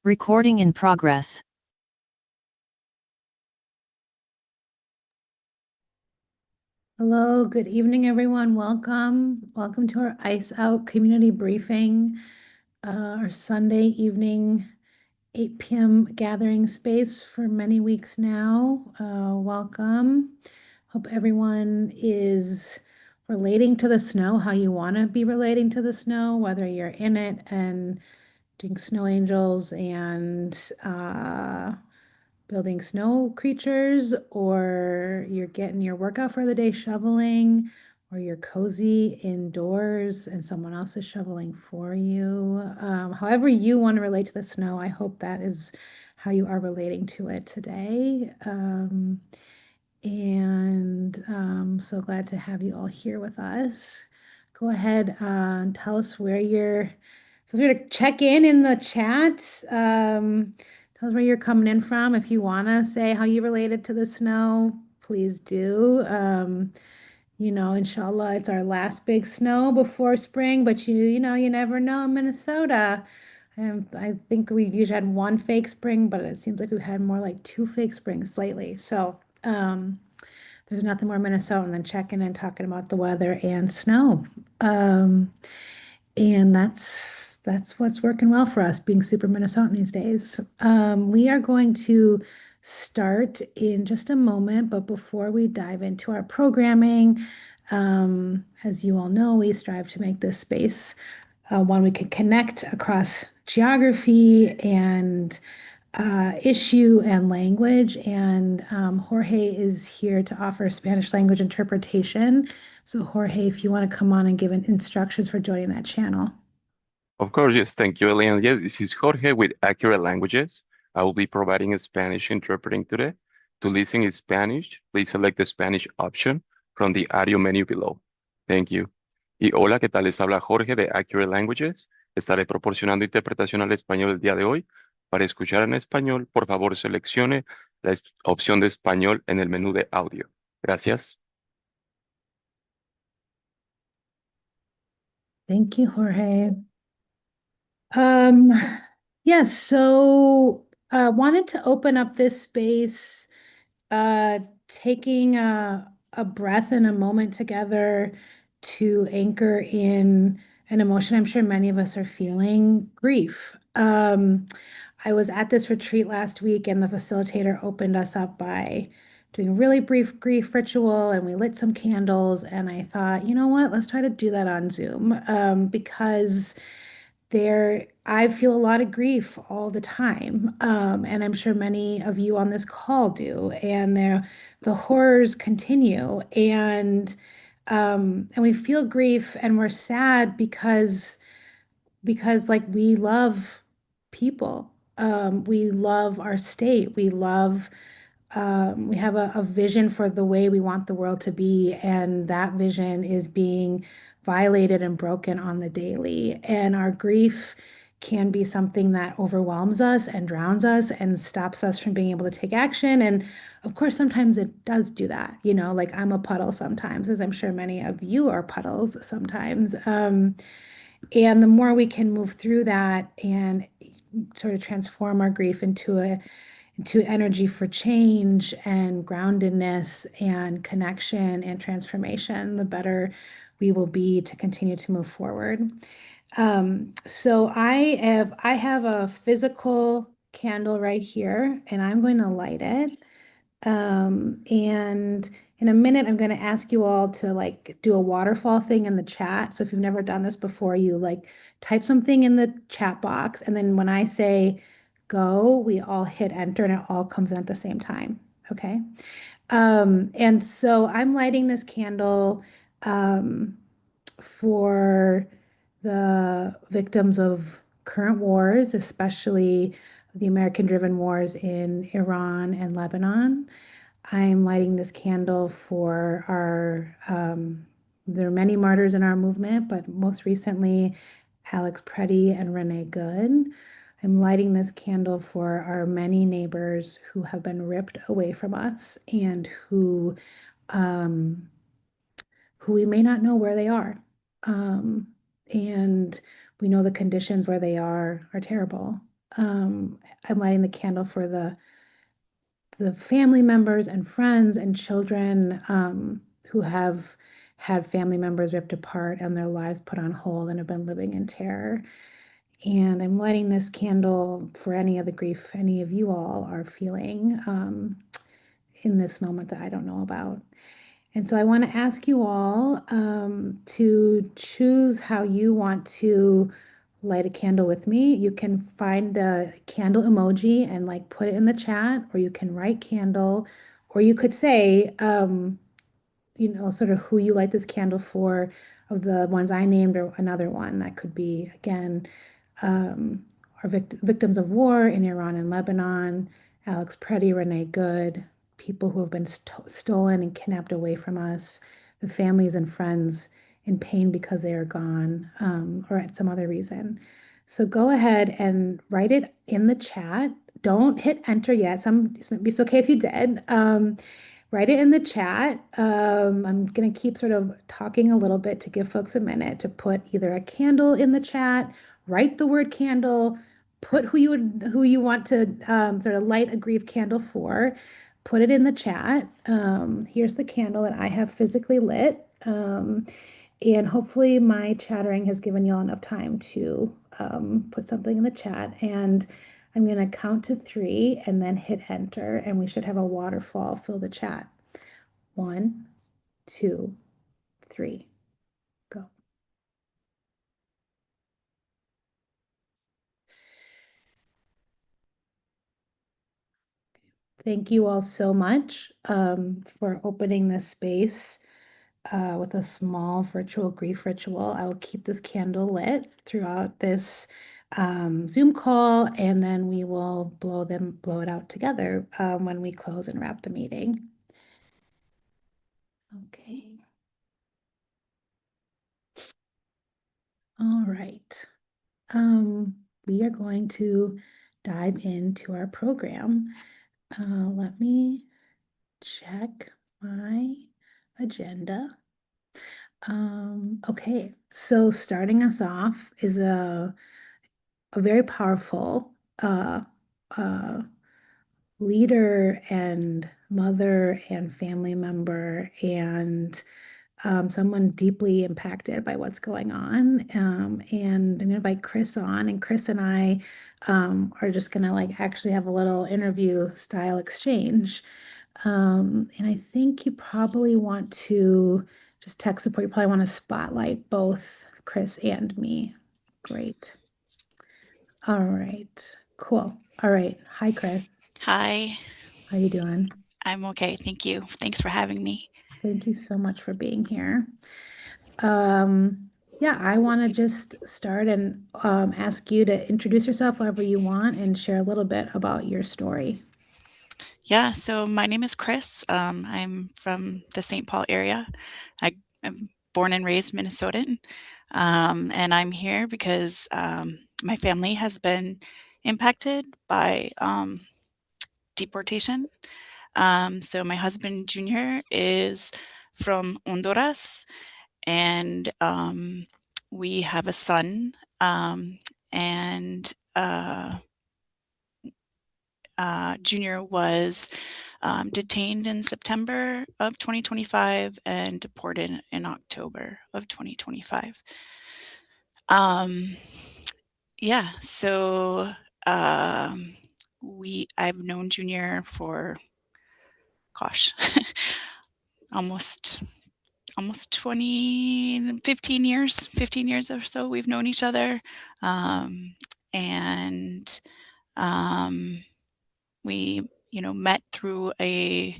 Recording in progress. Hello, good evening, everyone. Welcome to our Ice Out community briefing, our Sunday evening 8 p.m. gathering space for many weeks now. Welcome. Hope everyone is relating to the snow how you want to be relating to the snow, whether you're in it and doing snow angels and building snow creatures, or you're getting your workout for the day shoveling, or you're cozy indoors and someone else is shoveling for you. However you want to relate to the snow, I hope that is how you are relating to it today. So glad to have you all here with us. Go ahead and tell us where you're, feel free to check in the chat. Tell us where you're coming in from. If you want to say how you related to the snow, please do. Inshallah, it's our last big snow before spring, but you never know in Minnesota. I think we've usually had one fake spring, but it seems like we've had more like two fake springs lately. So, there's nothing more Minnesotan than checking and talking about the weather and snow. And that's what's working well for us, being super Minnesotan these days. We are going to start in just a moment, but before we dive into our programming, as you all know, we strive to make this space one we can connect across geography and issue and language. And Jorge is here to offer Spanish language interpretation. So Jorge, if you want to come on and give instructions for joining that channel. Of course, yes. Thank you, Elian. Yes, this is Jorge with Accurate Languages. I will be providing a Spanish interpreting today. To listen in Spanish, please select the Spanish option from the audio menu below. Thank you. Y hola, ¿qué tal? Les habla Jorge de Accurate Languages. Estaré proporcionando interpretación al español el día de hoy. Para escuchar en español, por favor, seleccione la opción de español en el menú de audio. Gracias. Thank you, Jorge. Um, yes, so wanted to open up this space, taking a breath and a moment together to anchor in an emotion I'm sure many of us are feeling, grief. I was at this retreat last week and the facilitator opened us up by doing a really brief grief ritual and we lit some candles and I thought, you know what, let's try to do that on Zoom because I feel a lot of grief all the time. And I'm sure many of you on this call do. And the horrors continue. And we feel grief and we're sad because like we love people. We love our state. We have a vision for the way we want the world to be, and that vision is being violated and broken on the daily. And our grief can be something that overwhelms us and drowns us and stops us from being able to take action. And of course, sometimes it does do that, like I'm a puddle sometimes, as I'm sure many of you are puddles sometimes. And the more we can move through that and sort of transform our grief into energy for change and groundedness and connection and transformation, the better we will be to continue to move forward. So I have a physical candle right here, and I'm going to light it. And in a minute, I'm going to ask you all to like do a waterfall thing in the chat. So if you've never done this before, you like type something in the chat box. And then when I say go, we all hit enter and it all comes in at the same time. Okay. And so I'm lighting this candle for the victims of current wars, especially the American-driven wars in Iran and Lebanon. I'm lighting this candle for there are many martyrs in our movement, but most recently, Alex Preddy and Renee Good. I'm lighting this candle for our many neighbors who have been ripped away from us and um, who we may not know where they are. And we know the conditions where they are terrible. I'm lighting the candle for the family members and friends and children who have had family members ripped apart and their lives put on hold and have been living in terror. And I'm lighting this candle for any of the grief any of you all are feeling in this moment that I don't know about. And so I want to ask you all to choose how you want to light a candle with me. You can find a candle emoji and like put it in the chat, or you can write candle, or you could say, sort of who you light this candle for of the ones I named or another one. That could be, again, um, our victims of war in Iran and Lebanon, Alex Preddy, Renee Good, people who have been stolen and kidnapped away from us, the families and friends in pain because they are gone or at some other reason. So go ahead and write it in the chat. Don't hit enter yet. It's okay if you did. Write it in the chat. I'm going to keep sort of talking a little bit to give folks a minute to put either a candle in the chat, write the word candle, put who you want to sort of light a grief candle for, put it in the chat. Here's the candle that I have physically lit. And hopefully my chattering has given you all enough time to put something in the chat. And I'm going to count to 3 and then hit enter, and we should have a waterfall fill the chat. 1, 2, 3, go. Thank you all so much for opening this space with a small virtual grief ritual. I will keep this candle lit throughout this Zoom call, and then we will blow it out together when we close and wrap the meeting. Okay. All right. We are going to dive into our program. Let me check my agenda. Okay, so starting us off is a very powerful uh, leader and mother and family member and someone deeply impacted by what's going on. And I'm gonna invite Chris on, and Chris and I are just gonna like actually have a little interview style exchange. And I think you probably want to just tech support. You probably want to spotlight both Chris and me. Great. All right. Cool. All right. Hi, Chris. Hi, How you doing? I'm okay. Thank you. Thanks for having me. Thank you so much for being here. Yeah, I want to just start and ask you to introduce yourself however you want and share a little bit about your story. Yeah, so my name is Chris. I'm from the St. Paul area. I'm born and raised Minnesotan. And I'm here because my family has been impacted by deportation. So my husband, Junior, is from Honduras, and we have a son. And Junior was detained in September of 2025 and deported in October of 2025. Um, yeah, so I've known Junior for, gosh, almost 15 years or so we've known each other. And we, met through a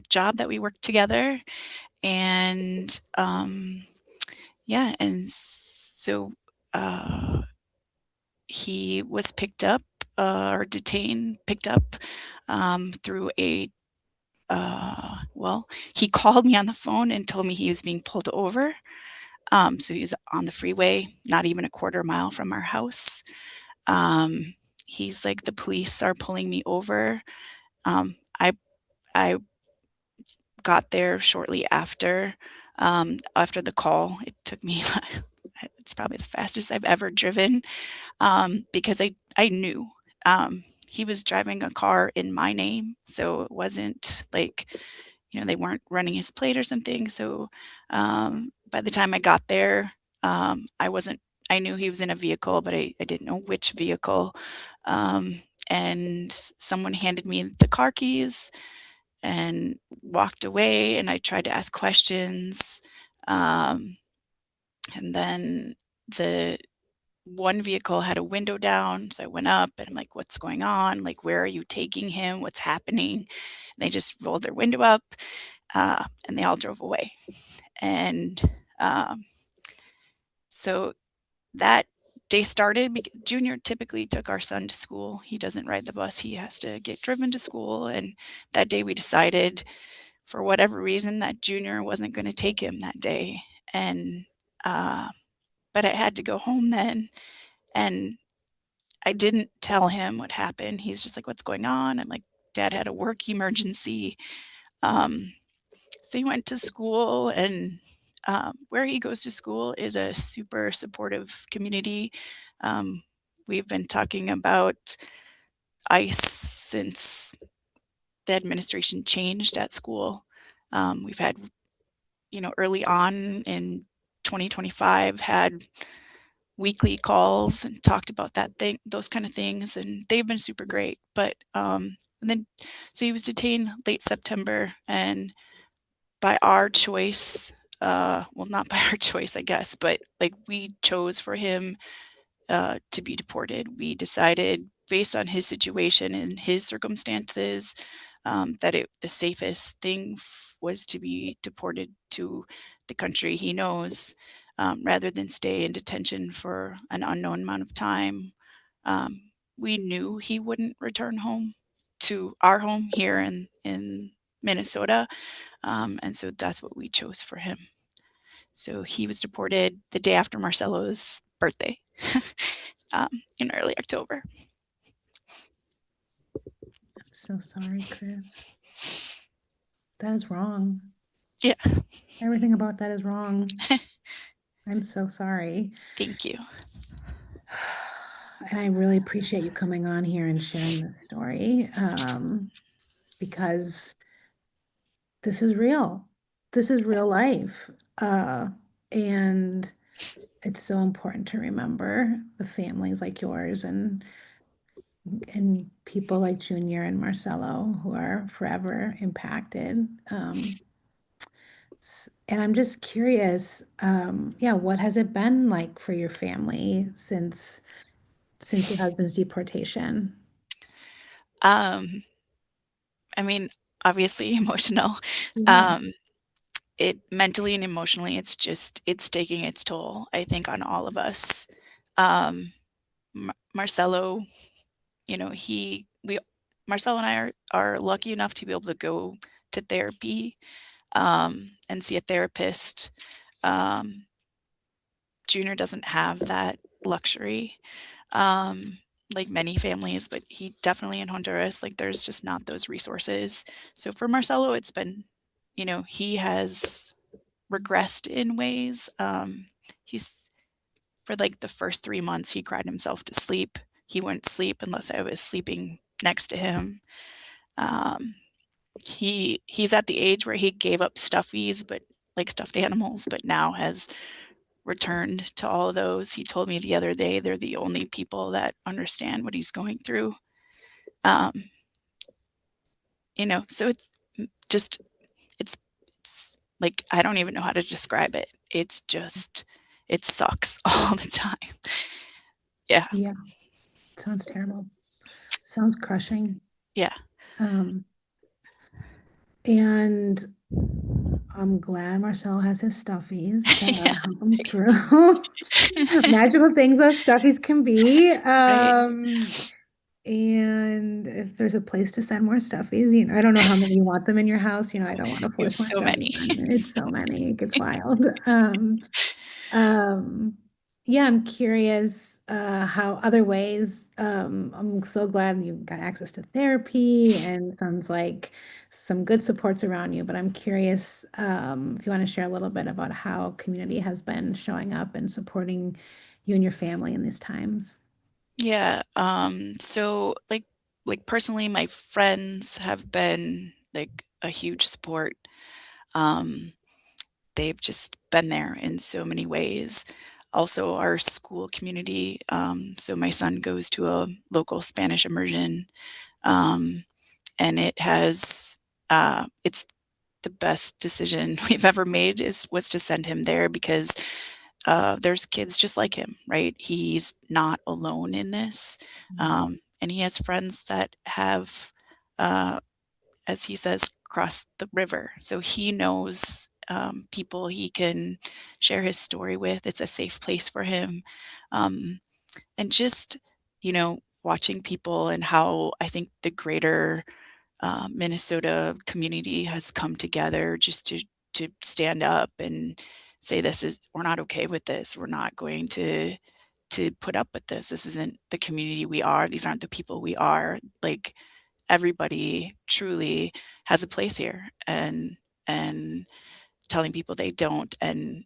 job that we worked together, and yeah, and so he was picked up or detained, picked up through a well, he called me on the phone and told me he was being pulled over. So he was on the freeway, not even a quarter mile from our house. He's like, the police are pulling me over. I I got there shortly after the call. It took me it's probably the fastest I've ever driven, because I knew. He was driving a car in my name, so it wasn't like, they weren't running his plate or something. So, by the time I got there, I wasn't I knew he was in a vehicle, but I didn't know which vehicle. And someone handed me the car keys and walked away, and I tried to ask questions. Um, and then the one vehicle had a window down, so I went up and I'm like, "What's going on? Like, where are you taking him? What's happening?" And they just rolled their window up, and they all drove away. And um, so that day started. Junior typically took our son to school. He doesn't ride the bus; he has to get driven to school. And that day, we decided, for whatever reason, that Junior wasn't going to take him that day. And uh, but I had to go home then, and I didn't tell him what happened. He's just like, "What's going on?" I'm like, "Dad had a work emergency." Um, so he went to school, and where he goes to school is a super supportive community. Um, we've been talking about ICE since the administration changed at school. We've had, early on in 2025, had weekly calls and talked about those kind of things, and they've been super great. But and then, so he was detained late September, and by our choice, well, not by our choice, I guess, but like we chose for him to be deported. We decided, based on his situation and his circumstances, that the safest thing was to be deported to the country he knows, rather than stay in detention for an unknown amount of time. We knew he wouldn't return home to our home here in Minnesota, and so that's what we chose for him. So he was deported the day after Marcelo's birthday, um, in early October. I'm so sorry, Chris. That is wrong. Yeah. Everything about that is wrong. I'm so sorry. Thank you. And I really appreciate you coming on here and sharing this story, because this is real. This is real life. And it's so important to remember the families like yours and people like Junior and Marcelo who are forever impacted. And I'm just curious, yeah, what has it been like for your family since your husband's deportation? I mean, obviously emotional. Yeah. It mentally and emotionally, it's taking its toll, I think, on all of us. Marcelo, we Marcelo and I are lucky enough to be able to go to therapy, and see a therapist. Um, Junior doesn't have that luxury, like many families, but he definitely, in Honduras, like, there's just not those resources. So for Marcelo, it's been, he has regressed in ways. He's For like the first 3 months, he cried himself to sleep. He wouldn't sleep unless I was sleeping next to him. Um, he's at the age where he gave up stuffies, but like stuffed animals, but now has returned to all of those. He told me the other day they're the only people that understand what he's going through. Um, so it's just it's like, I don't even know how to describe it. It's just, it sucks all the time. Yeah. Yeah. Sounds terrible. Sounds crushing. Yeah. And I'm glad Marcelo has his stuffies to Yeah. help him through magical things those stuffies can be. And if there's a place to send more stuffies, I don't know how many you want them in your house. I don't want to force more so stuffies many. on you. It's so many. It gets wild. Um, yeah, I'm curious how other ways. I'm so glad you've got access to therapy and sounds like some good supports around you. But I'm curious if you want to share a little bit about how community has been showing up and supporting you and your family in these times. Yeah, so, like, personally, my friends have been, like, a huge support. Um, they've just been there in so many ways. Also, our school community, so my son goes to a local Spanish immersion, um, and it's the best decision we've ever made was to send him there because there's kids just like him, right? He's not alone in this. And he has friends that have, uh, as he says, crossed the river. So he knows people he can share his story with. It's a safe place for him. Um, and just, watching people and how I think the greater Minnesota community has come together just to stand up and say we're not okay with this. We're not going to put up with this. This isn't the community we are. These aren't the people we are. Like everybody truly has a place here and telling people they don't and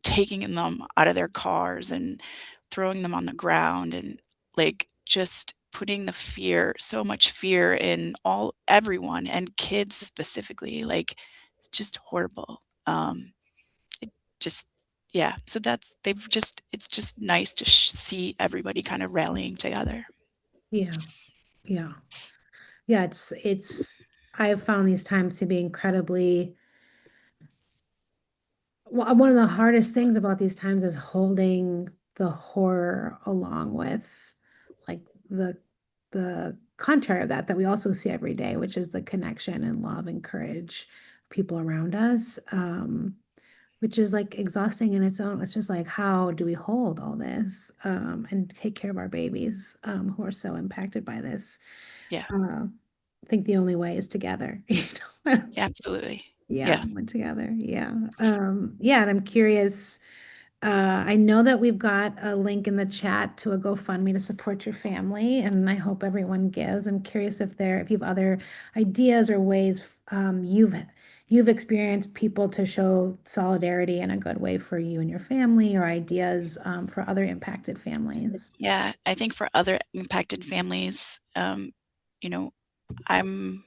taking them out of their cars and throwing them on the ground and, like, just putting the fear so much fear in everyone and kids specifically, like, it's just horrible. It just yeah, so it's just nice to see everybody kinda rallying together. Yeah, yeah, yeah. It's. I've found these times to be incredibly. Well, one of the hardest things about these times is holding the horror along with like the the contrary of that we also see every day, which is the connection and love and courage people around us. Which is like exhausting in its own. It's just like, how do we hold all this and take care of our babies who are so impacted by this? Yeah, I think the only way is together, you know. absolutely. Yeah, Yeah. went together. Yeah. Yeah, and I'm curious. I know that we've got a link in the chat to a GoFundMe to support your family, and I hope everyone gives. I'm curious if you have other ideas or ways you've experienced people to show solidarity in a good way for you and your family, or ideas for other impacted families. Yeah, I think for other impacted families, you know, I'm,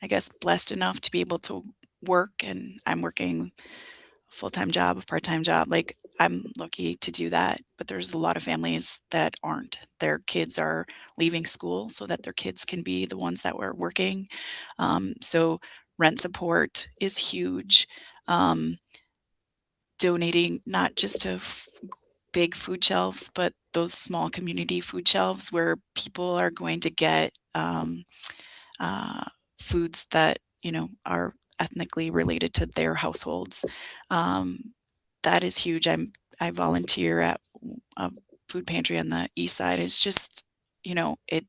I guess, blessed enough to be able to work, and I'm working a full-time job, a part-time job. Like, I'm lucky to do that, but there's a lot of families that aren't. Their kids are leaving school so that their kids can be the ones that were working. So rent support is huge. Um, Donating not just to big food shelves, but those small community food shelves where people are going to get uh, foods that are ethnically related to their households. Um, that is huge. I volunteer at a food pantry on the east side. It's just it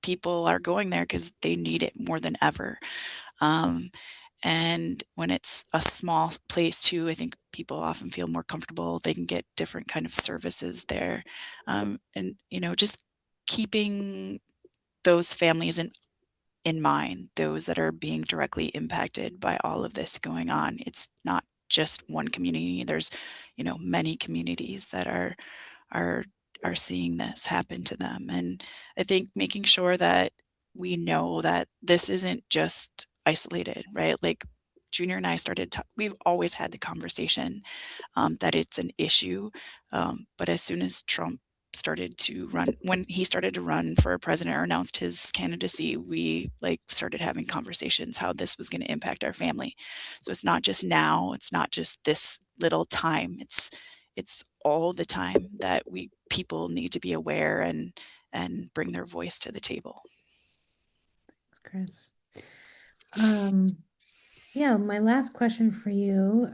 people are going there because they need it more than ever. Um, and when it's a small place too, I think people often feel more comfortable. They can get different kind of services there. And just keeping those families in mind, those that are being directly impacted by all of this going on. It's not just one community. There's, many communities that are are seeing this happen to them. And I think making sure that we know that this isn't just isolated, right? Like Junior and I we've always had the conversation that it's an issue. But as soon as when he started to run for president or announced his candidacy, we like started having conversations how this was going to impact our family. So it's not just now, it's not just this little time. It's all the time that we people need to be aware and bring their voice to the table. Chris. Um, yeah, my last question for you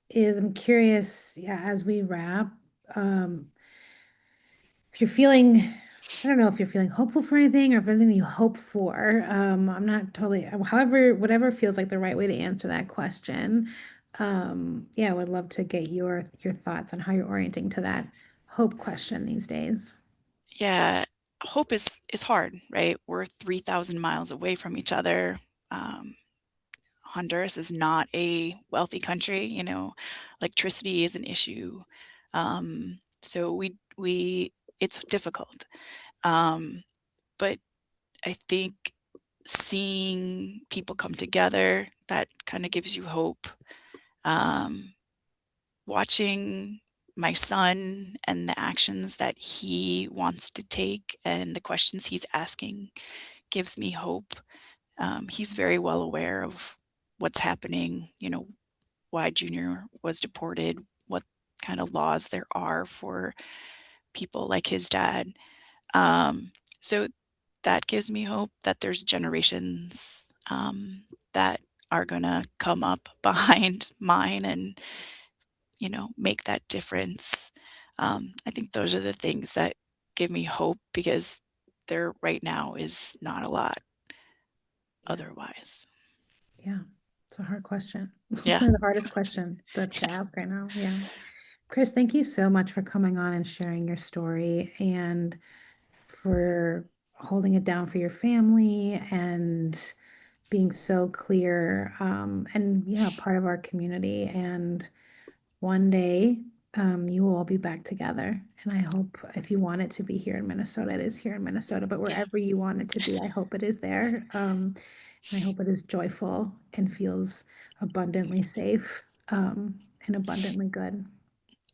is I'm curious, yeah, as we wrap, um, if you're feeling, I don't know if you're feeling hopeful for anything or if there's anything you hope for. I'm not totally, however, whatever feels like the right way to answer that question. Yeah, I would love to get your thoughts on how you're orienting to that hope question these days. Yeah, hope is hard, right? We're 3,000 miles away from each other. Um, Honduras is not a wealthy country, you know, electricity is an issue. So we it's difficult. Um, but I think seeing people come together, that kind of gives you hope. Um, Watching my son and the actions that he wants to take and the questions he's asking gives me hope. He's very well aware of what's happening, you know, why Junior was deported, what kind of laws there are for people like his dad. So that gives me hope that there's generations that are going to come up behind mine and, you know, make that difference. I think those are the things that give me hope because there right now is not a lot Yeah. otherwise. Yeah, it's a hard question. Yeah. Probably the hardest question to ask right now. Yeah. Chris, thank you so much for coming on and sharing your story and for holding it down for your family and being so clear, and yeah, part of our community. And one day, you will all be back together. And I hope if you want it to be here in Minnesota, it is here in Minnesota, but Yeah. wherever you want it to be, I hope it is there. And I hope it is joyful and feels abundantly safe, and abundantly good.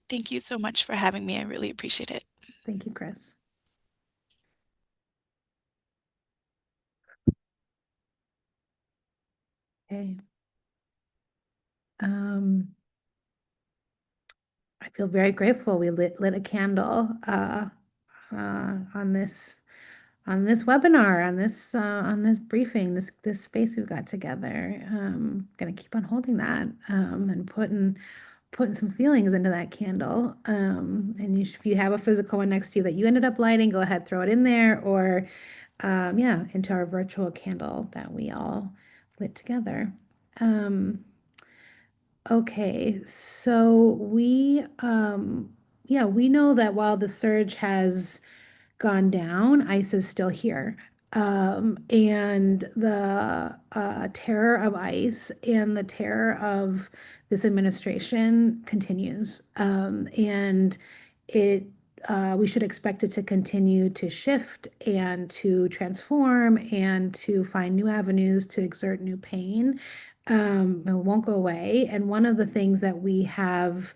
Thank you so much for having me. I really appreciate it. Thank you, Chris. Okay. Um, I feel very grateful we lit a candle on this webinar, on this briefing, this space we've got together. Gonna keep on holding that, and putting some feelings into that candle. And if you have a physical one next to you that you ended up lighting, go ahead, throw it in there, or yeah, into our virtual candle that we all lit together. Okay, so yeah, we know that while the surge has gone down, ICE is still here. And the terror of ICE and the terror of this administration continues. And it we should expect it to continue to shift and to transform and to find new avenues to exert new pain. It won't go away. And one of the things that we have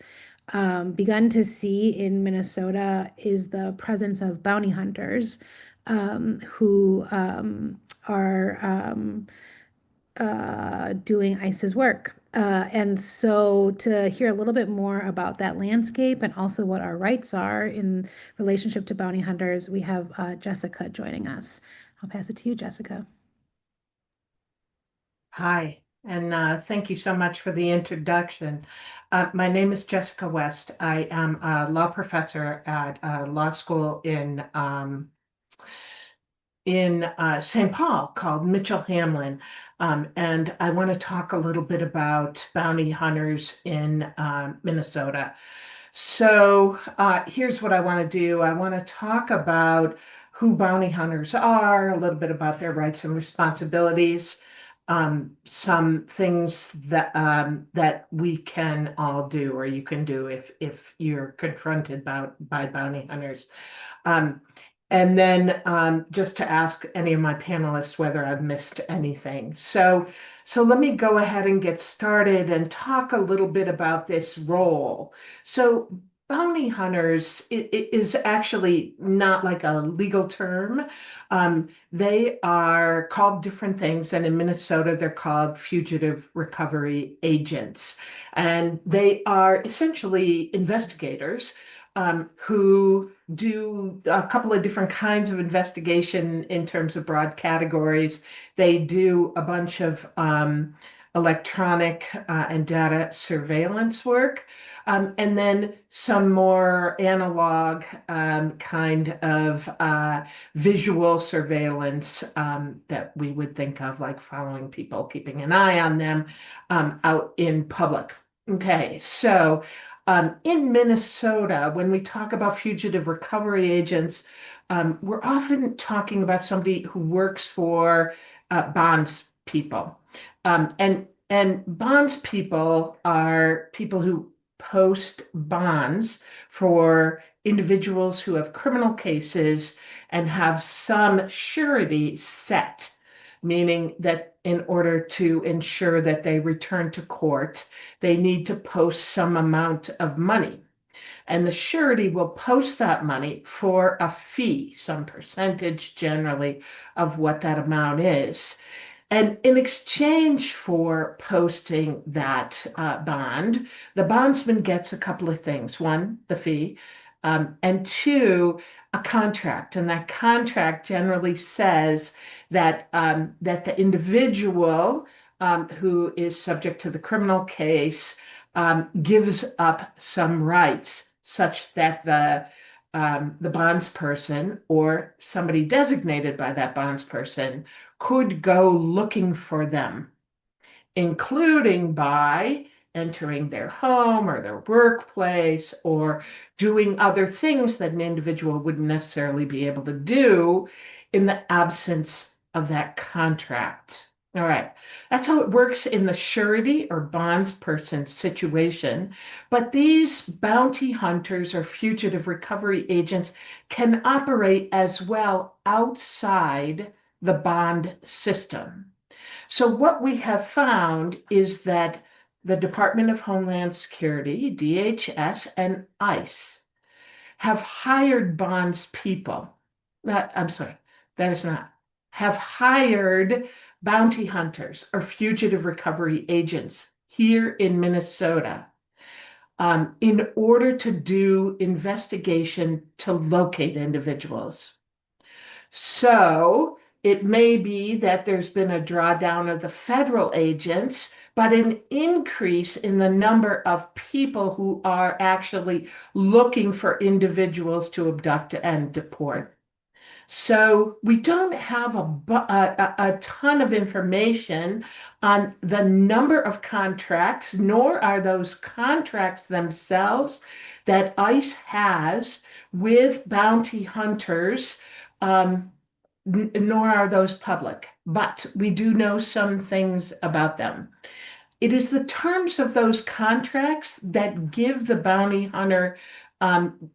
begun to see in Minnesota is the presence of bounty hunters, who are doing ICE's work. And so to hear a little bit more about that landscape and also what our rights are in relationship to bounty hunters, we have Jessica joining us. I'll pass it to you, Jessica. Hi, and thank you so much for the introduction. My name is Jessica West. I am a law professor at a law school in St. Paul called Mitchell Hamlin. And I want to talk a little bit about bounty hunters in Minnesota. So here's what I want to do. I want to talk about who bounty hunters are, a little bit about their rights and responsibilities, some things that we can all do or you can do if you're confronted by bounty hunters. And then just to ask any of my panelists whether I've missed anything. So let me go ahead and get started and talk a little bit about this role. So bounty hunters it is actually not like a legal term. They are called different things, and in Minnesota, they're called fugitive recovery agents. And they are essentially investigators who do a couple of different kinds of investigation in terms of broad categories. They do a bunch of electronic and data surveillance work, and then some more analog kind of visual surveillance that we would think of like following people, keeping an eye on them out in public. Okay, so in Minnesota, when we talk about fugitive recovery agents, we're often talking about somebody who works for bonds people. And bonds people are people who post bonds for individuals who have criminal cases and have some surety set, meaning that in order to ensure that they return to court, they need to post some amount of money. And the surety will post that money for a fee, some percentage generally of what that amount is. And in exchange for posting that bond, the bondsman gets a couple of things. One, the fee, and two, a contract. And that contract generally says that, that the individual who is subject to the criminal case gives up some rights such that the bondsperson or somebody designated by that bondsperson could go looking for them, including by entering their home or their workplace or doing other things that an individual wouldn't necessarily be able to do in the absence of that contract. All right, that's how it works in the surety or bondsperson situation. But these bounty hunters or fugitive recovery agents can operate as well outside the bond system. So what we have found is that the Department of Homeland Security, DHS, and ICE have hired bonds people. I'm sorry, that is not. Have hired bounty hunters or fugitive recovery agents here in Minnesota in order to do investigation to locate individuals. So it may be that there's been a drawdown of the federal agents, but an increase in the number of people who are actually looking for individuals to abduct and deport. So we don't have a ton of information on the number of contracts, nor are those contracts themselves that ICE has with bounty hunters, nor are those public. But we do know some things about them. It is the terms of those contracts that give the bounty hunter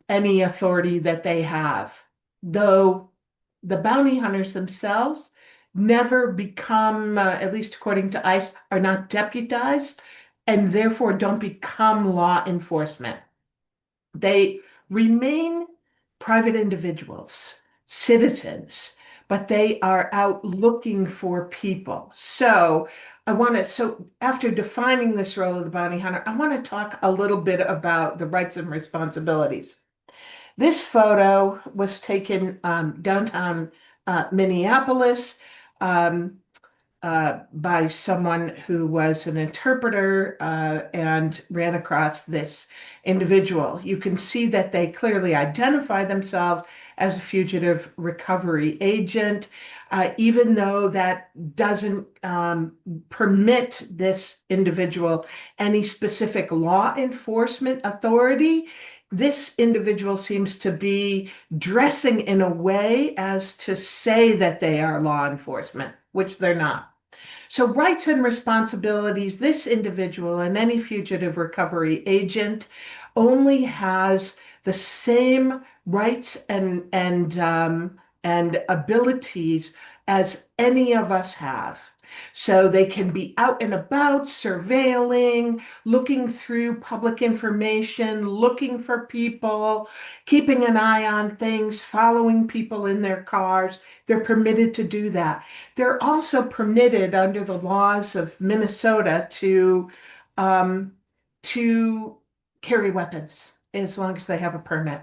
any authority that they have, though the bounty hunters themselves never become, at least according to ICE, are not deputized and therefore don't become law enforcement. They remain private individuals, citizens, but they are out looking for people. So after defining this role of the bounty hunter, I want to talk a little bit about the rights and responsibilities. This photo was taken downtown Minneapolis by someone who was an interpreter and ran across this individual. You can see that they clearly identify themselves as a fugitive recovery agent, even though that doesn't permit this individual any specific law enforcement authority. This individual seems to be dressing in a way as to say that they are law enforcement, which they're not. So rights and responsibilities, this individual and any fugitive recovery agent only has the same rights and abilities as any of us have. So they can be out and about, surveilling, looking through public information, looking for people, keeping an eye on things, following people in their cars. They're permitted to do that. They're also permitted under the laws of Minnesota to carry weapons as long as they have a permit.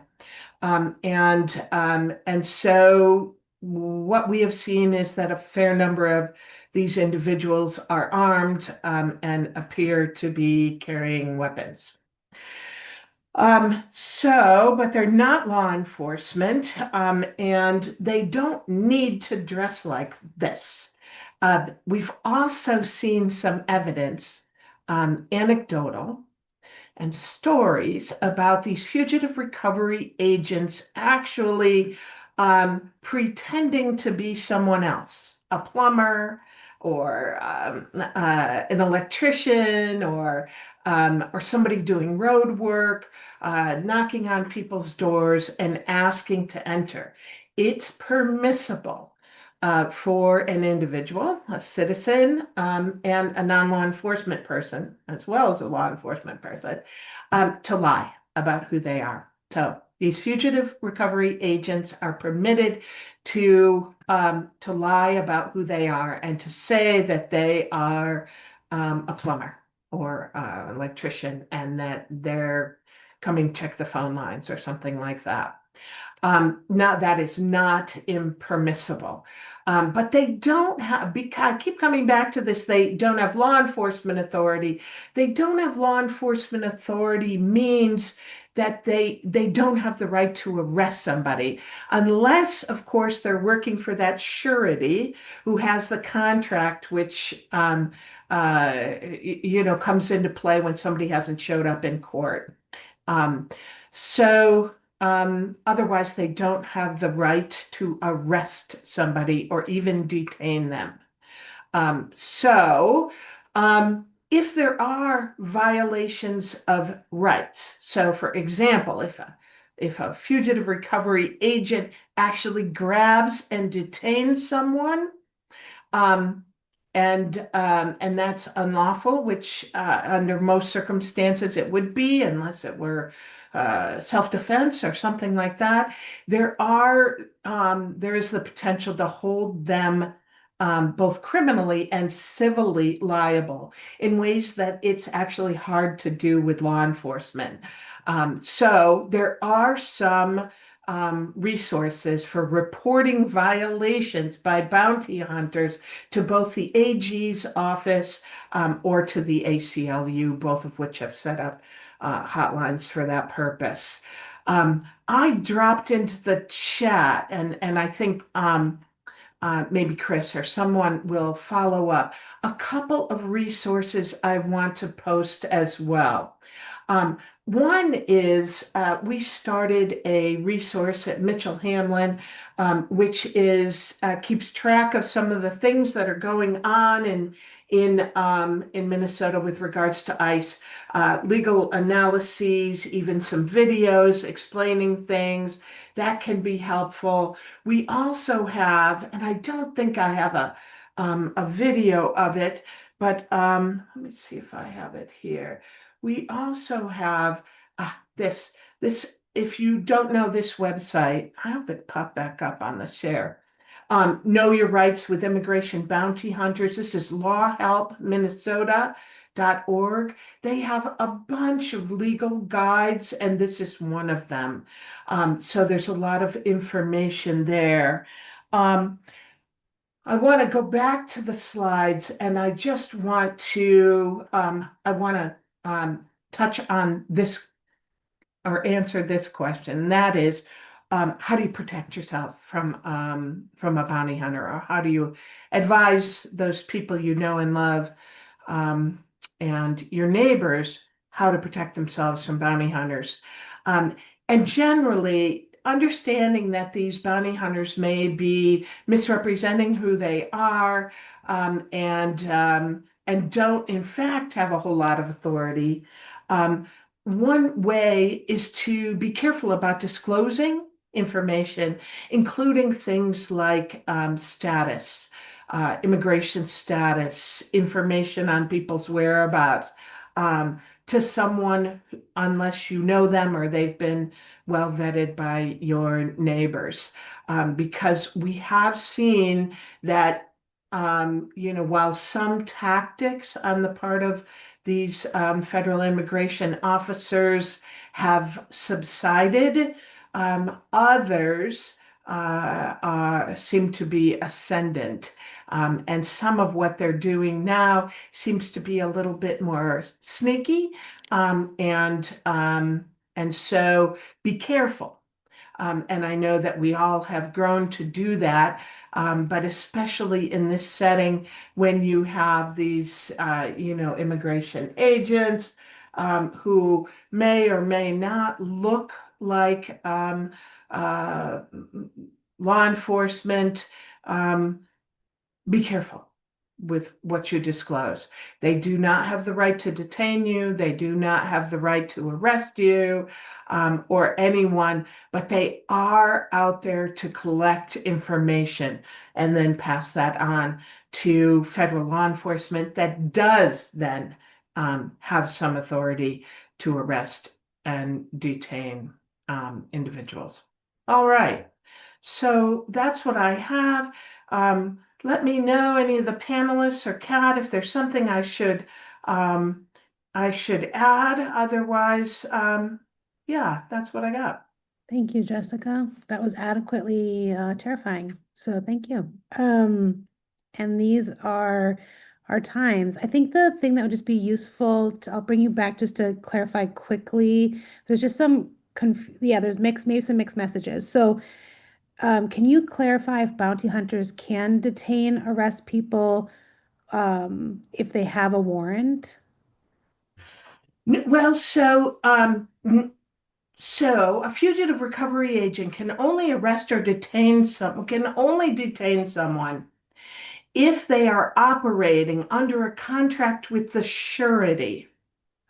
And so what we have seen is that a fair number of these individuals are armed and appear to be carrying weapons. But they're not law enforcement, and they don't need to dress like this. We've also seen some evidence, anecdotal, and stories about these fugitive recovery agents actually pretending to be someone else, a plumber or an electrician or somebody doing road work, knocking on people's doors and asking to enter. It's permissible for an individual, a citizen, and a non-law enforcement person, as well as a law enforcement person, to lie about who they are. So these fugitive recovery agents are permitted to lie about who they are and to say that they are a plumber or an electrician and that they're coming to check the phone lines or something like that. Now that is not impermissible. But they don't have, I keep coming back to this, they don't have law enforcement authority. They don't have law enforcement authority means that they don't have the right to arrest somebody, unless, of course, they're working for that surety who has the contract, which comes into play when somebody hasn't showed up in court. Otherwise, they don't have the right to arrest somebody or even detain them. If there are violations of rights, so for example, if a fugitive recovery agent actually grabs and detains someone, and that's unlawful, which under most circumstances it would be, unless it were self-defense or something like that. There is the potential to hold them both criminally and civilly liable in ways that it's actually hard to do with law enforcement. So there are some resources for reporting violations by bounty hunters to both the AG's office or to the ACLU, both of which have set up hotlines for that purpose. I dropped into the chat, and I think maybe Chris or someone will follow up, a couple of resources I want to post as well. One is we started a resource at Mitchell Hamlin, which keeps track of some of the things that are going on in Minnesota with regards to ICE, legal analyses, even some videos explaining things that can be helpful. We also have, and I don't think I have a video of it, but let me see if I have it here. We also have this, if you don't know this website, I hope it popped back up on the share. Know Your Rights with Immigration Bounty Hunters. This is lawhelpminnesota.org. They have a bunch of legal guides, and this is one of them. So there's a lot of information there. I want to go back to the slides, and I just want to touch on this or answer this question, and that is, how do you protect yourself from a bounty hunter, or how do you advise those people you know and love and your neighbors how to protect themselves from bounty hunters? And generally, understanding that these bounty hunters may be misrepresenting who they are and don't in fact have a whole lot of authority. One way is to be careful about disclosing information, including things like status, immigration status, information on people's whereabouts, to someone, unless you know them or they've been well vetted by your neighbors. Because we have seen that, while some tactics on the part of these federal immigration officers have subsided, others seem to be ascendant. And some of what they're doing now seems to be a little bit more sneaky. And so be careful. And I know that we all have grown to do that, but especially in this setting when you have these, immigration agents who may or may not look like law enforcement, be careful with what you disclose. They do not have the right to detain you. They do not have the right to arrest you, or anyone, but they are out there to collect information and then pass that on to federal law enforcement that does then have some authority to arrest and detain individuals. All right. So that's what I have. Let me know, any of the panelists or Kat, if there's something I should add. Otherwise, yeah, that's what I got. Thank you, Jessica. That was adequately terrifying. So thank you. And these are our times. I think the thing that would just be useful I'll bring you back just to clarify quickly. There's just some there's maybe some mixed messages. So can you clarify if bounty hunters can detain, arrest people if they have a warrant? Well, so a fugitive recovery agent can only arrest or detain someone if they are operating under a contract with the surety.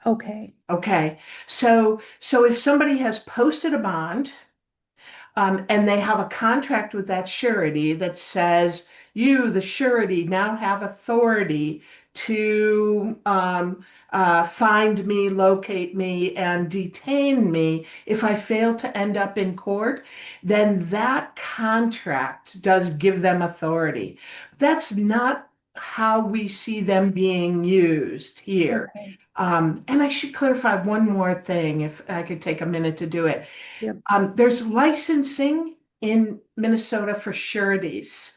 Okay. Okay. So if somebody has posted a bond, and they have a contract with that surety that says, you, the surety, now have authority to find me, locate me, and detain me if I fail to end up in court, then that contract does give them authority. That's not how we see them being used here. Okay. And I should clarify one more thing, if I could take a minute to do it. Yep. There's licensing in Minnesota for sureties.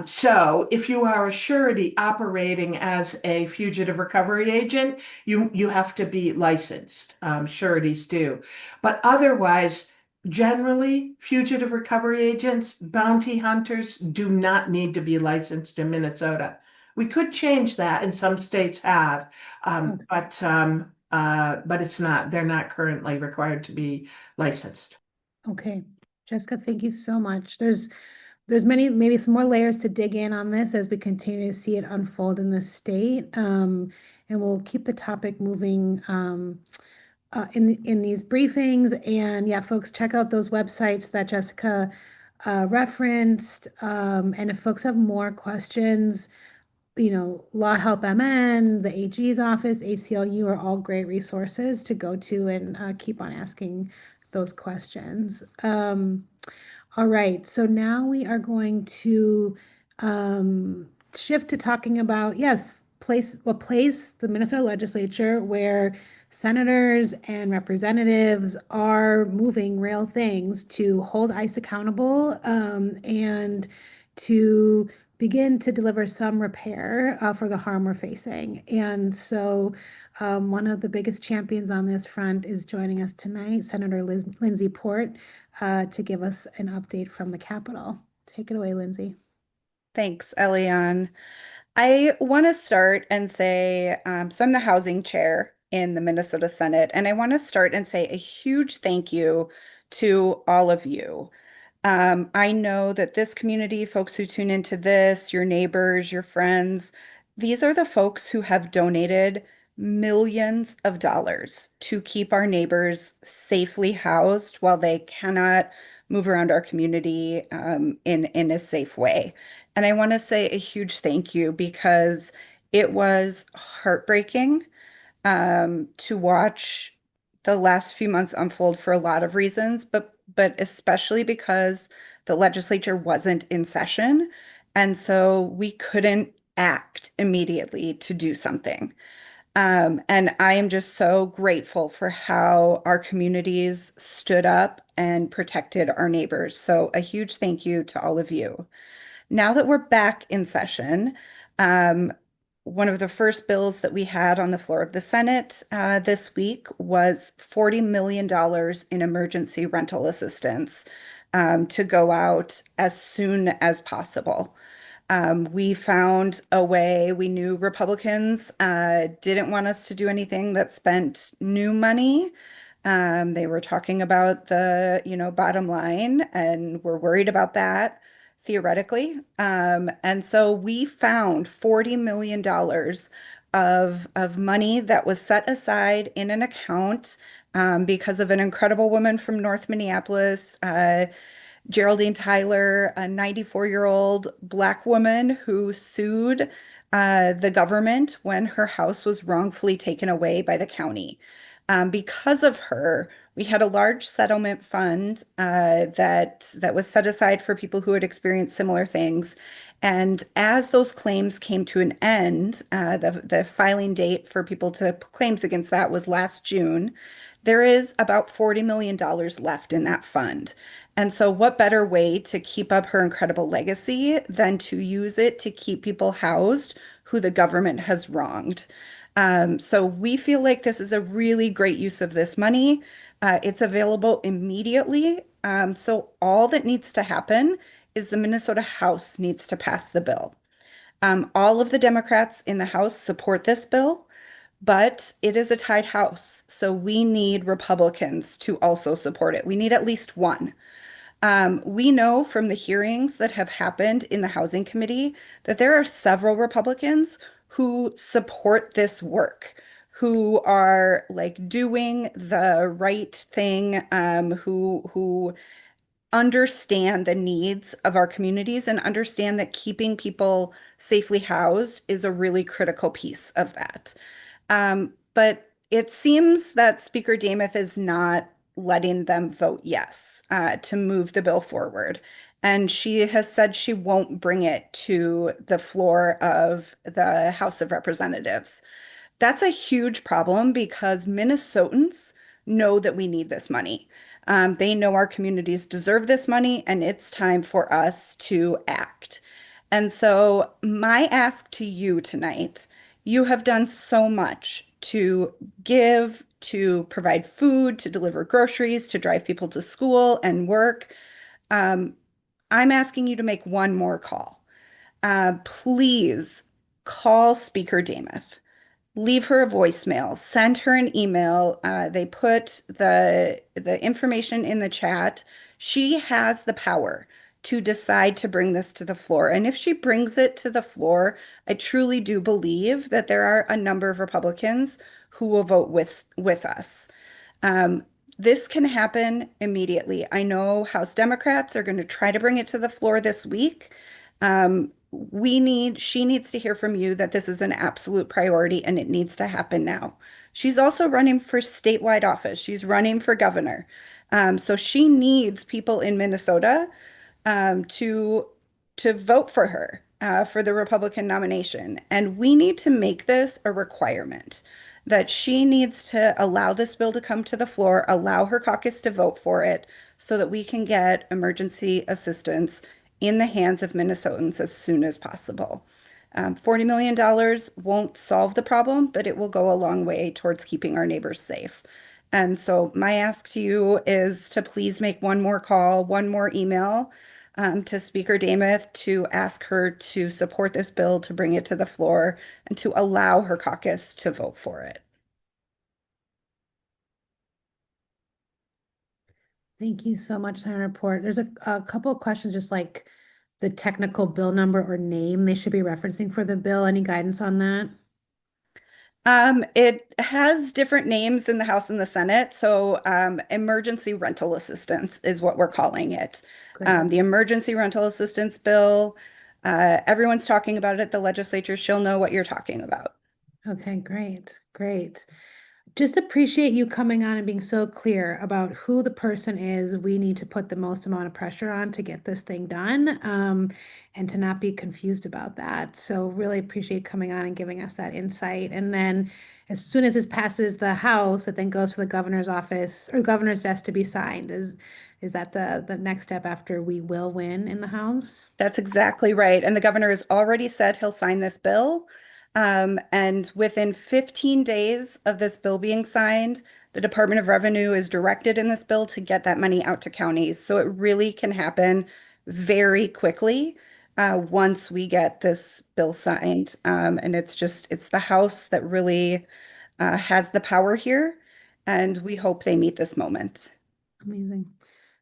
So if you are a surety operating as a fugitive recovery agent, you have to be licensed. Sureties do. But otherwise, generally, fugitive recovery agents, bounty hunters do not need to be licensed in Minnesota. We could change that, and some states have, but it's not. They're not currently required to be licensed. Okay. Jessica, thank you so much. There's maybe some more layers to dig in on this as we continue to see it unfold in the state. And we'll keep the topic moving in these briefings. And yeah, folks, check out those websites that Jessica referenced. And if folks have more questions, Law Help MN, the AG's office, ACLU are all great resources to go to and keep on asking those questions. All right, so now we are going to shift to talking about, yes, place the Minnesota legislature where senators and representatives are moving real things to hold ICE accountable and to begin to deliver some repair for the harm we're facing. And so one of the biggest champions on this front is joining us tonight, Senator Lindsey Port, to give us an update from the Capitol. Take it away, Lindsey. Thanks, Eliane. I want to start and say, so I'm the housing chair in the Minnesota Senate, and I want to start and say a huge thank you to all of you. I know that this community, folks who tune into this, your neighbors, your friends, these are the folks who have donated millions of dollars to keep our neighbors safely housed while they cannot move around our community in a safe way. And I want to say a huge thank you because it was heartbreaking to watch the last few months unfold for a lot of reasons, but especially because the legislature wasn't in session. And so we couldn't act immediately to do something. And I am just so grateful for how our communities stood up and protected our neighbors. So a huge thank you to all of you. Now that we're back in session, one of the first bills that we had on the floor of the Senate this week was $40 million in emergency rental assistance to go out as soon as possible. We found a way. We knew Republicans didn't want us to do anything that spent new money. They were talking about the, bottom line, and we're worried about that theoretically. And so we found $40 million of money that was set aside in an account because of an incredible woman from North Minneapolis, Geraldine Tyler, a 94-year-old Black woman who sued the government when her house was wrongfully taken away by the county. Because of her, we had a large settlement fund that was set aside for people who had experienced similar things. And as those claims came to an end, the filing date for people to put claims against that was last June. There is about $40 million left in that fund. And so, what better way to keep up her incredible legacy than to use it to keep people housed who the government has wronged? So, we feel like this is a really great use of this money. It's available immediately. So, all that needs to happen is the Minnesota House needs to pass the bill. All of the Democrats in the House support this bill, but it is a tied House. So, we need Republicans to also support it. We need at least one. We know from the hearings that have happened in the Housing Committee that there are several Republicans who support this work, who are like doing the right thing, who understand the needs of our communities and understand that keeping people safely housed is a really critical piece of that. But it seems that Speaker Dameth is not letting them vote yes to move the bill forward. And she has said she won't bring it to the floor of the House of Representatives. That's a huge problem because Minnesotans know that we need this money. They know our communities deserve this money, and it's time for us to act. And so, my ask to you tonight, you have done so much to give, to provide food, to deliver groceries, to drive people to school and work. Um, I'm asking you to make one more call. Please call Speaker Dameth, leave her a voicemail, send her an email. They put the information in the chat. She has the power to decide to bring this to the floor. And if she brings it to the floor, I truly do believe that there are a number of Republicans who will vote with us. Um, this can happen immediately. I know House Democrats are going to try to bring it to the floor this week. She needs to hear from you that this is an absolute priority and it needs to happen now. She's also running for statewide office. She's running for governor. So she needs people in Minnesota to vote for her for the Republican nomination. And we need to make this a requirement that she needs to allow this bill to come to the floor, allow her caucus to vote for it so that we can get emergency assistance in the hands of Minnesotans as soon as possible. $40 million won't solve the problem, but it will go a long way towards keeping our neighbors safe. And so my ask to you is to please make one more call, one more email to Speaker Dameth to ask her to support this bill, to bring it to the floor, and to allow her caucus to vote for it. Thank you so much, Senator Port. There's a couple of questions, just like the technical bill number or name they should be referencing for the bill. Any guidance on that? It has different names in the House and the Senate. So emergency rental assistance is what we're calling it. Great. The emergency rental assistance bill, everyone's talking about it at the legislature. She'll know what you're talking about. Okay, great, great. Just appreciate you coming on and being so clear about who the person is we need to put the most amount of pressure on to get this thing done, and to not be confused about that. So really appreciate coming on and giving us that insight. And then as soon as this passes the House, it then goes to the governor's office or governor's desk to be signed. Is that the next step after we will win in the House? That's exactly right. And the governor has already said he'll sign this bill. And within 15 days of this bill being signed, the Department of Revenue is directed in this bill to get that money out to counties. So it really can happen very quickly. once we get this bill signed. And it's the House that really has the power here, and we hope they meet this moment. Amazing.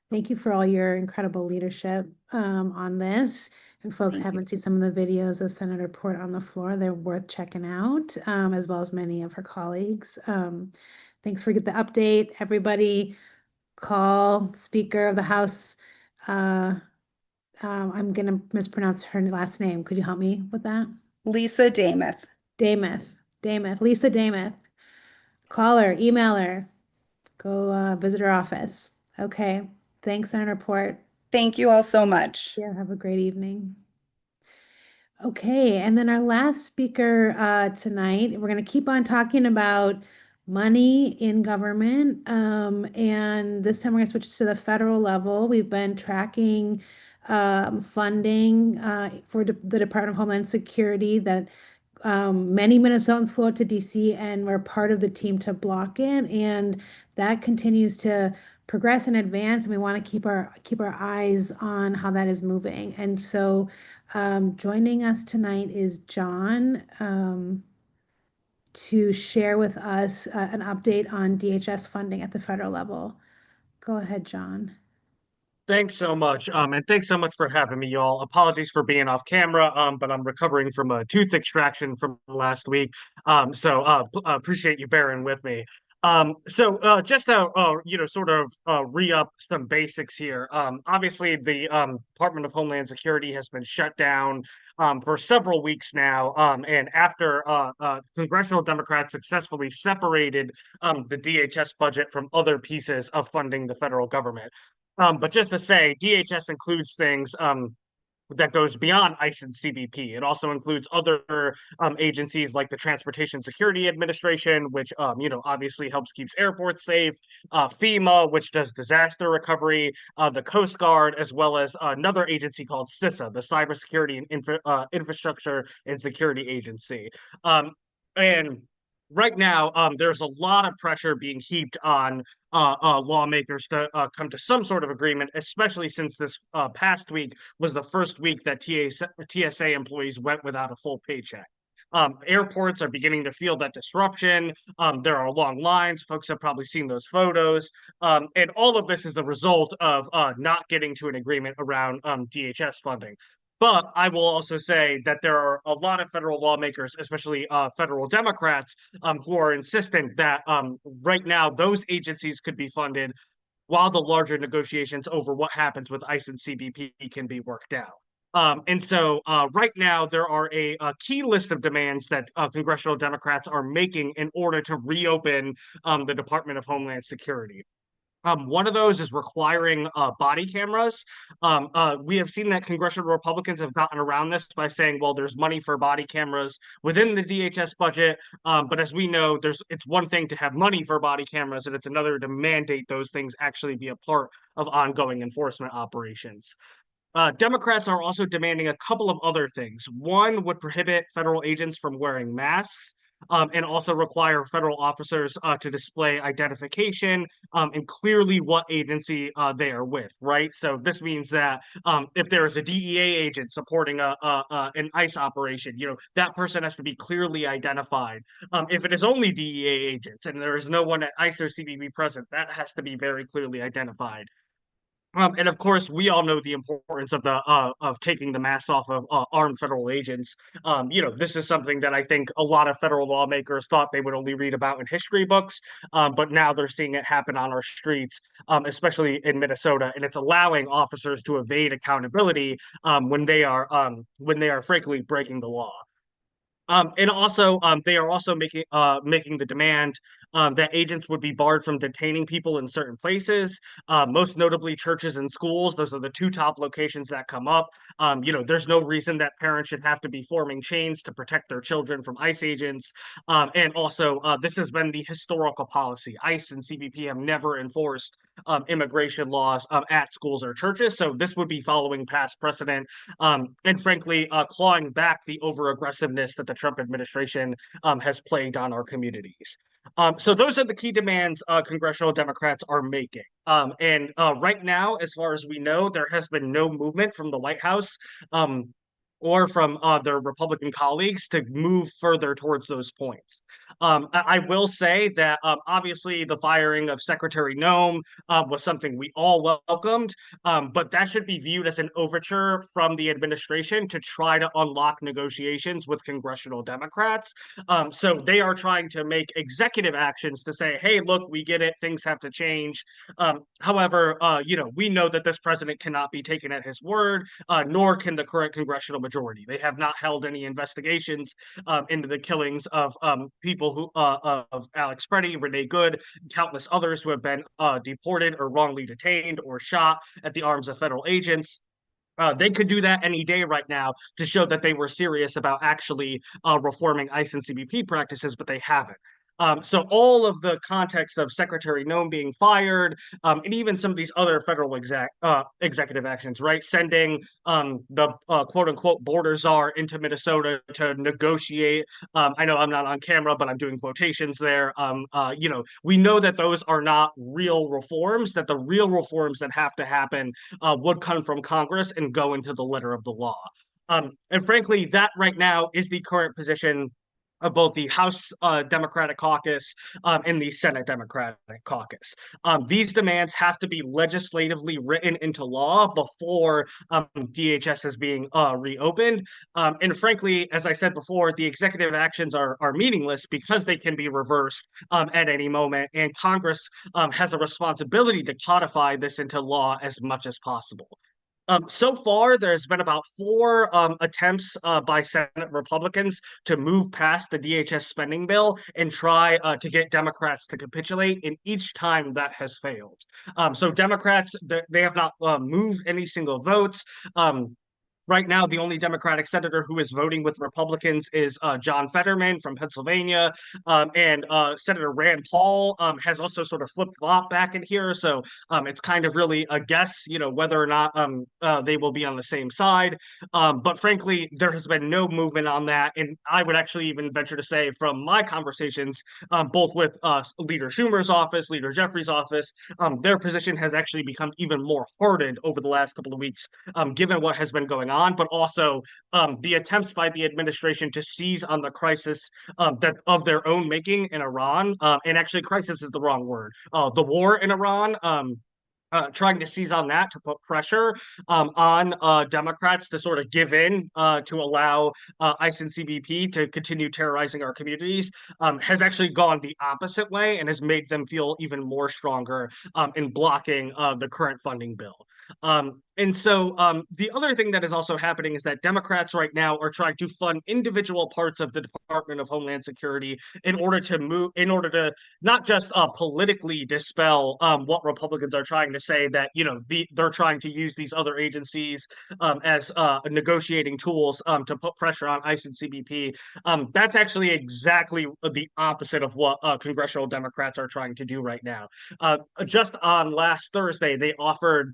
Thank you for all your incredible leadership on this. If folks Thank you. haven't seen some of the videos of Senator Port on the floor, they're worth checking out, as well as many of her colleagues. Thanks for the update. Everybody call Speaker of the House. I'm going to mispronounce her last name. Could you help me with that? Lisa Dameth. Dameth, Lisa Dameth. Call her, email her, go visit her office. Okay. Thanks, Senator Port. Thank you all so much. Yeah, have a great evening. Okay, and then our last speaker tonight, we're going to keep on talking about money in government. And this time we're going to switch to the federal level. We've been tracking funding for the Department of Homeland Security that many Minnesotans flew out to DC and were part of the team to block it. And that continues to progress and advance, and we want to keep our eyes on how that is moving. And so joining us tonight is John to share with us an update on DHS funding at the federal level. Go ahead, John. Thanks so much. And thanks so much for having me, y'all. Apologies for being off camera, but I'm recovering from a tooth extraction from last week. Appreciate you bearing with me. Just to sort of re-up some basics here. Obviously, the Department of Homeland Security has been shut down for several weeks now. And after congressional Democrats successfully separated the DHS budget from other pieces of funding the federal government. But just to say, DHS includes things that goes beyond ICE and CBP. It also includes other agencies like the Transportation Security Administration, which obviously helps keeps airports safe, FEMA, which does disaster recovery, the Coast Guard, as well as another agency called CISA, the Cybersecurity and Infrastructure and Security Agency. And right now, there's a lot of pressure being heaped on lawmakers to come to some sort of agreement, especially since this past week was the first week that TSA employees went without a full paycheck. Airports are beginning to feel that disruption. There are long lines. Folks have probably seen those photos. And all of this is a result of not getting to an agreement around DHS funding. But I will also say that there are a lot of federal lawmakers, especially federal Democrats, who are insistent that right now those agencies could be funded while the larger negotiations over what happens with ICE and CBP can be worked out. Right now, there are a key list of demands that congressional Democrats are making in order to reopen the Department of Homeland Security. One of those is requiring body cameras. We have seen that congressional Republicans have gotten around this by saying, well, there's money for body cameras within the DHS budget. But as we know, it's one thing to have money for body cameras, and it's another to mandate those things actually be a part of ongoing enforcement operations. Democrats are also demanding a couple of other things. One would prohibit federal agents from wearing masks. And also require federal officers to display identification and clearly what agency they are with, right? So this means that if there is a DEA agent supporting an ICE operation, that person has to be clearly identified. If it is only DEA agents and there is no one at ICE or CBP present, that has to be very clearly identified. And of course, we all know the importance of taking the masks off of armed federal agents. This is something that I think a lot of federal lawmakers thought they would only read about in history books, but now they're seeing it happen on our streets, especially in Minnesota, and it's allowing officers to evade accountability when they are frankly breaking the law. And also, they are also making the demand that agents would be barred from detaining people in certain places, most notably churches and schools. Those are the two top locations that come up. There's no reason that parents should have to be forming chains to protect their children from ICE agents. And also, this has been the historical policy. ICE and CBP have never enforced immigration laws at schools or churches. So this would be following past precedent and frankly, clawing back the over-aggressiveness that the Trump administration has plagued on our communities. So those are the key demands congressional Democrats are making. Right now, as far as we know, there has been no movement from the White House or from their Republican colleagues to move further towards those points. I will say that obviously the firing of Secretary Noem was something we all welcomed, but that should be viewed as an overture from the administration to try to unlock negotiations with congressional Democrats. So they are trying to make executive actions to say, hey, look, we get it, things have to change. However, we know that this president cannot be taken at his word, nor can the current congressional majority. They have not held any investigations into the killings of people of Alex Preddy, Renee Good, countless others who have been deported or wrongly detained or shot at the arms of federal agents. They could do that any day right now to show that they were serious about actually reforming ICE and CBP practices, but they haven't. So all of the context of Secretary Noem being fired, and even some of these other federal executive actions, right? Sending the quote unquote border czar into Minnesota to negotiate. I know I'm not on camera, but I'm doing quotations there. We know that those are not real reforms, that the real reforms that have to happen would come from Congress and go into the letter of the law. And frankly, that right now is the current position of both the House Democratic Caucus and the Senate Democratic Caucus. These demands have to be legislatively written into law before DHS is being reopened. And frankly, as I said before, the executive actions are meaningless because they can be reversed at any moment. And Congress has a responsibility to codify this into law as much as possible. So far, there's been about 4 attempts by Senate Republicans to move past the DHS spending bill and try to get Democrats to capitulate, and each time that has failed. So Democrats, they have not moved any single votes. Right now, the only Democratic senator who is voting with Republicans is John Fetterman from Pennsylvania, and Senator Rand Paul has also sort of flip-flopped back in here. So it's kind of really a guess, whether or not they will be on the same side. But frankly, there has been no movement on that, and I would actually even venture to say, from my conversations, both with Leader Schumer's office, Leader Jeffries' office, their position has actually become even more hardened over the last couple of weeks, given what has been going on. But also the attempts by the administration to seize on the crisis that of their own making in Iran, and actually crisis is the wrong word, the war in Iran, trying to seize on that to put pressure on Democrats to sort of give in to allow ICE and CBP to continue terrorizing our communities, has actually gone the opposite way and has made them feel even more stronger in blocking the current funding bill. And so the other thing that is also happening is that Democrats right now are trying to fund individual parts of the Department of Homeland Security in order to not just politically dispel what Republicans are trying to say, that they're trying to use these other agencies as negotiating tools to put pressure on ICE and CBP. That's actually exactly the opposite of what congressional Democrats are trying to do right now. Just on last Thursday, they offered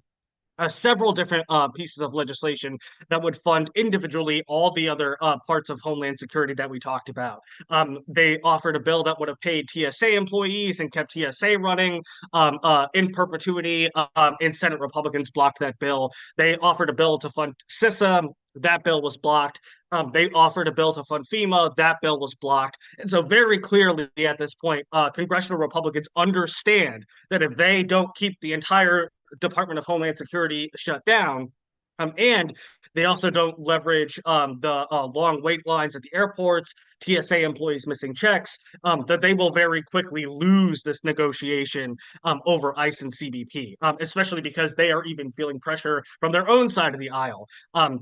several different pieces of legislation that would fund individually all the other parts of Homeland Security that we talked about. They offered a bill that would have paid TSA employees and kept TSA running in perpetuity, and Senate Republicans blocked that bill. They offered a bill to fund CISA. That bill was blocked. They offered a bill to fund FEMA. That bill was blocked. And so very clearly at this point, congressional Republicans understand that if they don't keep the entire Department of Homeland Security shut down, and they also don't leverage the long wait lines at the airports, TSA employees missing checks, that they will very quickly lose this negotiation over ICE and CBP, especially because they are even feeling pressure from their own side of the aisle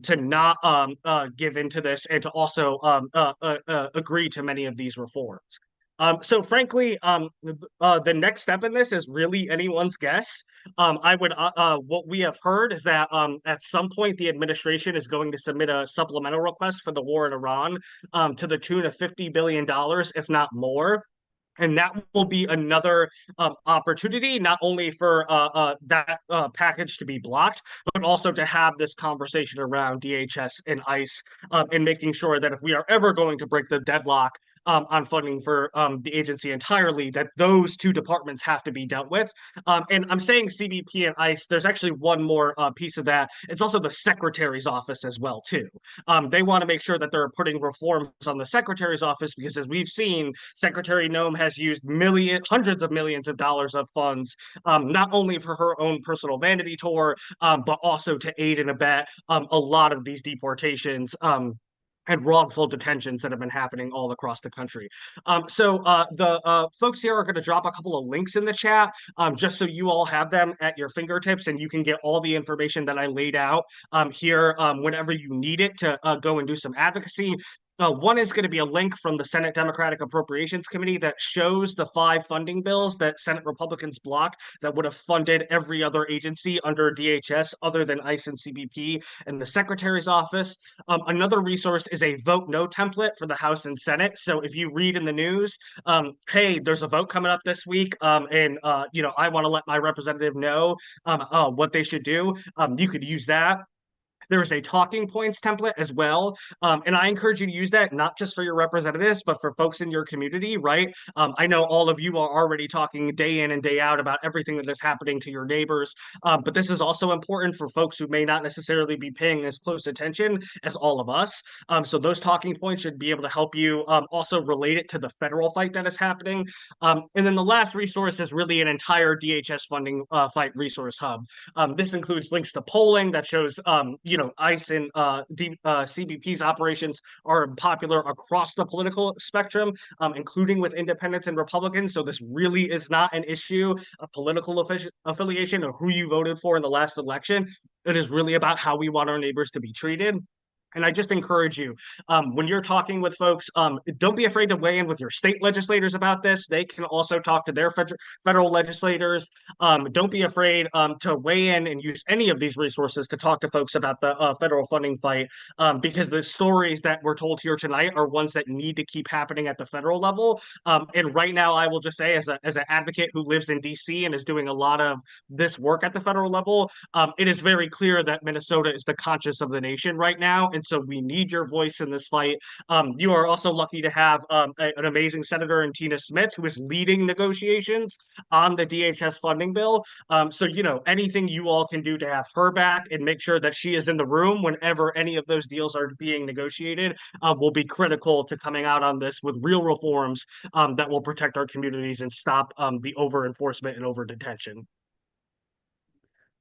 to not give into this and to also agree to many of these reforms. So frankly, the next step in this is really anyone's guess. What we have heard is that at some point the administration is going to submit a supplemental request for the war in Iran to the tune of $50 billion, if not more. And that will be another opportunity, not only for that package to be blocked, but also to have this conversation around DHS and ICE, and making sure that if we are ever going to break the deadlock on funding for the agency entirely, that those two departments have to be dealt with. And I'm saying CBP and ICE, there's actually one more piece of that. It's also the Secretary's office as well, too. They want to make sure that they're putting reforms on the Secretary's office because, as we've seen, Secretary Noem has used hundreds of millions of dollars of funds, not only for her own personal vanity tour, but also to aid and abet a lot of these deportations. And wrongful detentions that have been happening all across the country. So the folks here are going to drop a couple of links in the chat, just so you all have them at your fingertips and you can get all the information that I laid out here whenever you need it to go and do some advocacy. One is going to be a link from the Senate Democratic Appropriations Committee that shows the 5 funding bills that Senate Republicans blocked that would have funded every other agency under DHS other than ICE and CBP and the Secretary's office. Another resource is a vote no template for the House and Senate. So if you read in the news, hey, there's a vote coming up this week, and I want to let my representative know what they should do, you could use that. There is a talking points template as well. And I encourage you to use that, not just for your representatives, but for folks in your community, right? I know all of you are already talking day in and day out about everything that is happening to your neighbors. But this is also important for folks who may not necessarily be paying as close attention as all of us. So those talking points should be able to help you also relate it to the federal fight that is happening. And then the last resource is really an entire DHS funding fight resource hub. This includes links to polling that shows, ICE and CBP's operations are popular across the political spectrum, including with independents and Republicans. So this really is not an issue of political affiliation or who you voted for in the last election. It is really about how we want our neighbors to be treated. And I just encourage you, when you're talking with folks, don't be afraid to weigh in with your state legislators about this. They can also talk to their federal legislators. Don't be afraid to weigh in and use any of these resources to talk to folks about the federal funding fight, because the stories that we're told here tonight are ones that need to keep happening at the federal level. And right now, I will just say, as an advocate who lives in DC and is doing a lot of this work at the federal level, it is very clear that Minnesota is the conscience of the nation right now. And so we need your voice in this fight. You are also lucky to have an amazing senator in Tina Smith, who is leading negotiations on the DHS funding bill. So, anything you all can do to have her back and make sure that she is in the room whenever any of those deals are being negotiated will be critical to coming out on this with real reforms that will protect our communities and stop the over enforcement and over detention.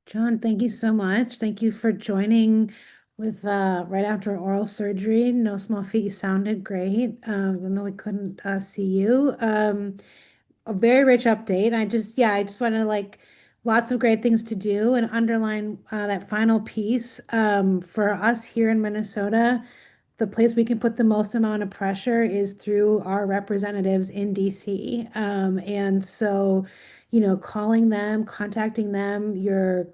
John, thank you so much. Thank you for joining with right after oral surgery. No small feat. You sounded great, even though we couldn't see you. A very rich update. I just want to lots of great things to do and underline that final piece. For us here in Minnesota, the place we can put the most amount of pressure is through our representatives in DC. And so, calling them, contacting them, your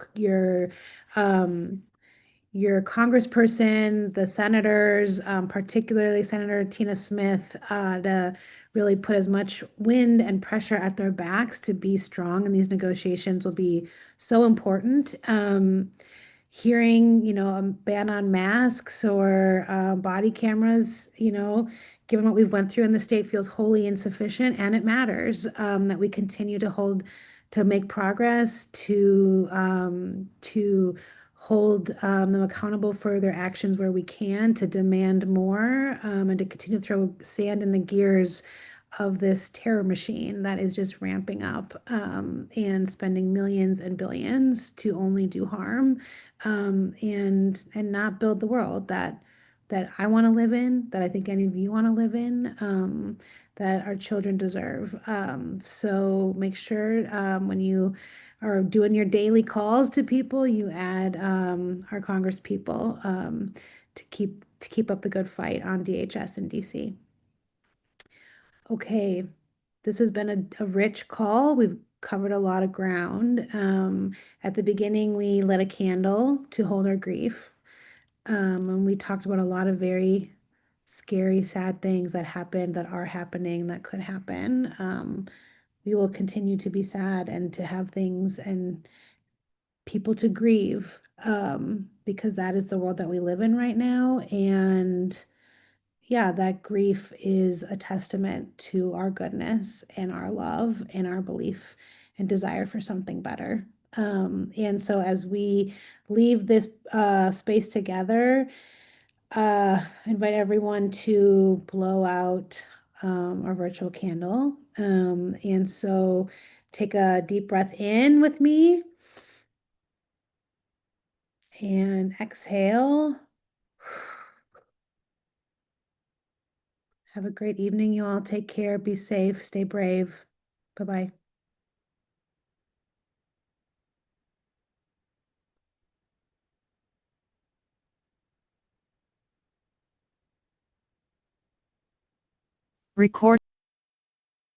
congressperson, the senators, particularly Senator Tina Smith, to really put as much wind and pressure at their backs to be strong in these negotiations will be so important. Hearing, a ban on masks or body cameras, given what we've went through in the state, feels wholly insufficient, and it matters that we continue to make progress, to hold them accountable for their actions where we can, to demand more, and to continue to throw sand in the gears of this terror machine that is just ramping up and spending millions and billions to only do harm, and not build the world that I want to live in, that I think any of you want to live in, that our children deserve. So make sure when you are doing your daily calls to people, you add our Congress people to keep up the good fight on DHS and DC. Okay, this has been a rich call. We've covered a lot of ground. At the beginning, we lit a candle to hold our grief. And we talked about a lot of very scary, sad things that happened, that are happening, that could happen. We will continue to be sad and to have things and people to grieve, because that is the world that we live in right now. And yeah, that grief is a testament to our goodness and our love and our belief and desire for something better. And so as we leave this space together, invite everyone to blow out our virtual candle. And so take a deep breath in with me and exhale. Have a great evening, you all. Take care, be safe, stay brave. Bye-bye. Record.